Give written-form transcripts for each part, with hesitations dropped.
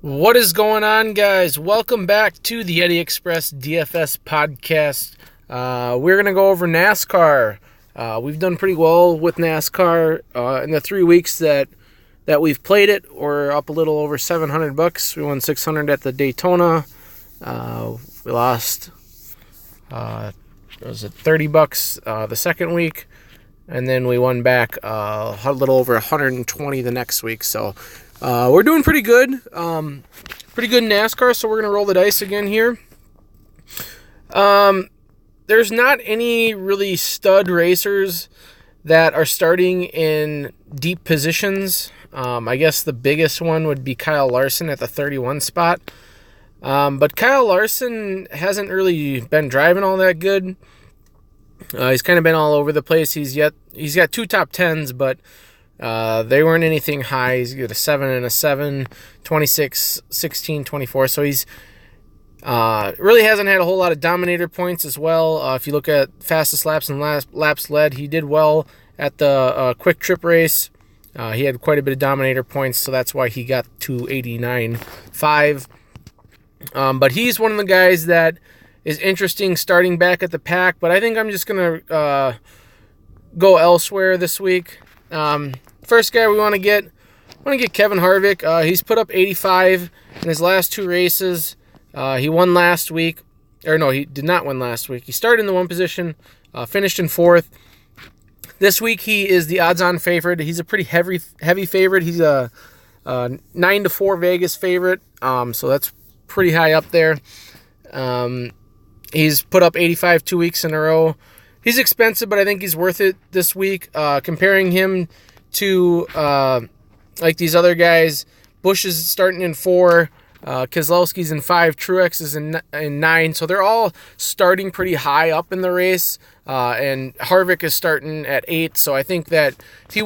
What is going on, guys? Welcome back to the Eddie Express DFS podcast. We're going to go over NASCAR. We've done pretty well with NASCAR in the 3 weeks that we've played it. We're up a little over $700. We won $600 at the Daytona. We lost, $30 the second week, and then we won back a little over $120 the next week. So we're doing pretty good. Pretty good in NASCAR, so we're going to roll the dice again here. There's not any really stud racers that are starting in deep positions. I guess the biggest one would be Kyle Larson at the 31 spot. But Kyle Larson hasn't really been driving all that good. He's kind of been all over the place. He's got 2 top 10s, but they weren't anything high. He's got a 7 and a 7, 26, 16, 24. So he's really hasn't had a whole lot of dominator points as well. If you look at fastest laps and laps led, he did well at the quick trip race. He had quite a bit of dominator points, so that's why he got to 89.5. But he's one of the guys that is interesting starting back at the pack. But I think I'm just going to go elsewhere this week. First guy we want to get Kevin Harvick. He's put up 85 in his last 2 races. He won last week. Or no, he did not win last week. He started in the 1 position, finished in 4th. This week he is the odds-on favorite. He's a pretty heavy favorite. He's a 9-4 Vegas favorite. So that's pretty high up there. He's put up 85 2 weeks in a row. He's expensive, but I think he's worth it this week. Comparing him to like these other guys, Busch is starting in 4, Keselowski's in 5, Truex is in 9. So they're all starting pretty high up in the race, and Harvick is starting at 8. So I think that if he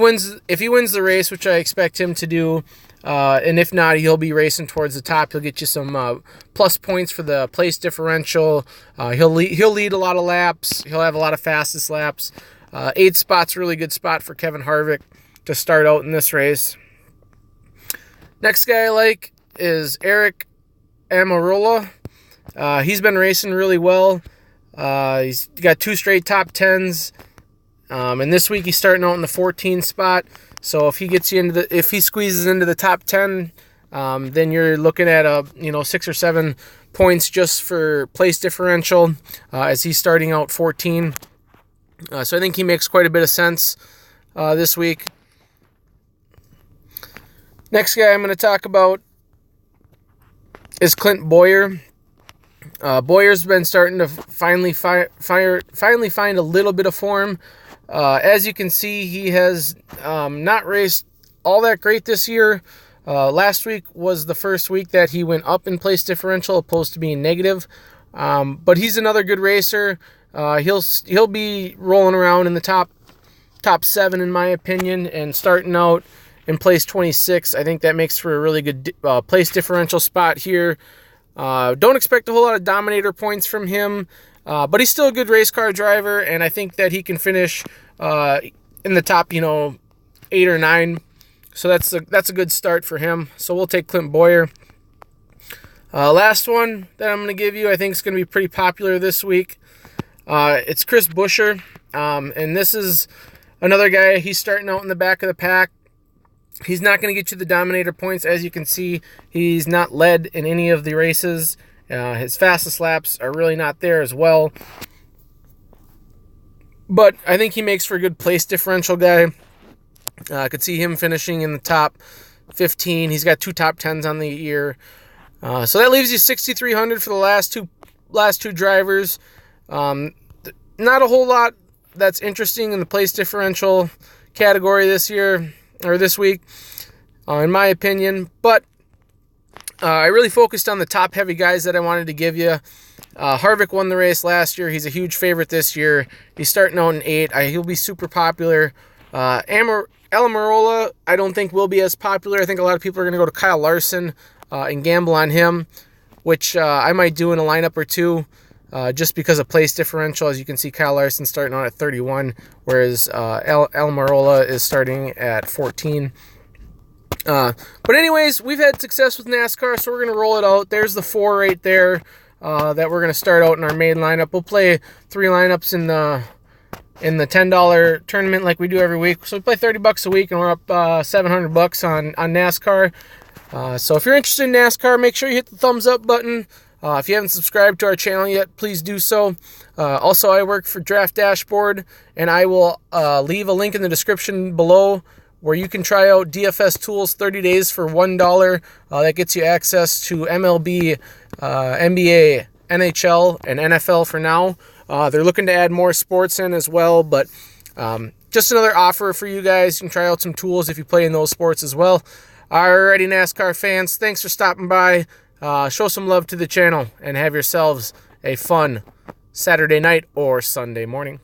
wins the race, which I expect him to do, and if not, he'll be racing towards the top. He'll get you some plus points for the place differential. He'll lead a lot of laps. He'll have a lot of fastest laps. 8 spot's a really good spot for Kevin Harvick to start out in this race. Next guy I like is Eric Almirola. He's been racing really well. He's got 2 straight top 10s. And this week he's starting out in the 14 spot. So if he squeezes into the top 10, then you're looking at 6 or 7 points just for place differential, as he's starting out 14. So I think he makes quite a bit of sense this week. Next guy I'm going to talk about is Clint Bowyer. Boyer's been starting to finally find a little bit of form. As you can see, he has not raced all that great this year. Last week was the first week that he went up in place differential opposed to being negative. But he's another good racer. He'll be rolling around in the top 7 in my opinion, and starting out in place 26. I think that makes for a really good place differential spot here. Don't expect a whole lot of dominator points from him. But he's still a good race car driver, and I think that he can finish in the top, 8 or 9. So that's a good start for him. So we'll take Clint Bowyer. Last one that I'm going to give you, I think is going to be pretty popular this week. It's Chris Buescher, and this is another guy. He's starting out in the back of the pack. He's not going to get you the dominator points. As you can see, he's not led in any of the races. His fastest laps are really not there as well. But I think he makes for a good place differential guy. I could see him finishing in the top 15. He's got 2 top 10s on the year. So that leaves you 6,300 for the last two drivers. Not a whole lot that's interesting in the place differential category this week, in my opinion. But I really focused on the top-heavy guys that I wanted to give you. Harvick won the race last year. He's a huge favorite this year. He's starting out in 8. He'll be super popular. Almirola, I don't think will be as popular. I think a lot of people are going to go to Kyle Larson and gamble on him, which I might do in a lineup or 2 just because of place differential. As you can see, Kyle Larson starting out at 31, whereas Almirola is starting at 14. But anyways, we've had success with NASCAR, so we're going to roll it out. There's the 4 right there that we're going to start out in our main lineup. We'll play 3 lineups in the $10 tournament like we do every week. So we play $30 a week, and we're up $700 on NASCAR. So if you're interested in NASCAR, make sure you hit the thumbs up button. If you haven't subscribed to our channel yet, please do so. Also, I work for Draft Dashboard, and I will leave a link in the description below where you can try out DFS Tools 30 days for $1. That gets you access to MLB, NBA, NHL, and NFL for now. They're looking to add more sports in as well, but just another offer for you guys. You can try out some tools if you play in those sports as well. Alrighty, NASCAR fans, thanks for stopping by. Show some love to the channel and have yourselves a fun Saturday night or Sunday morning.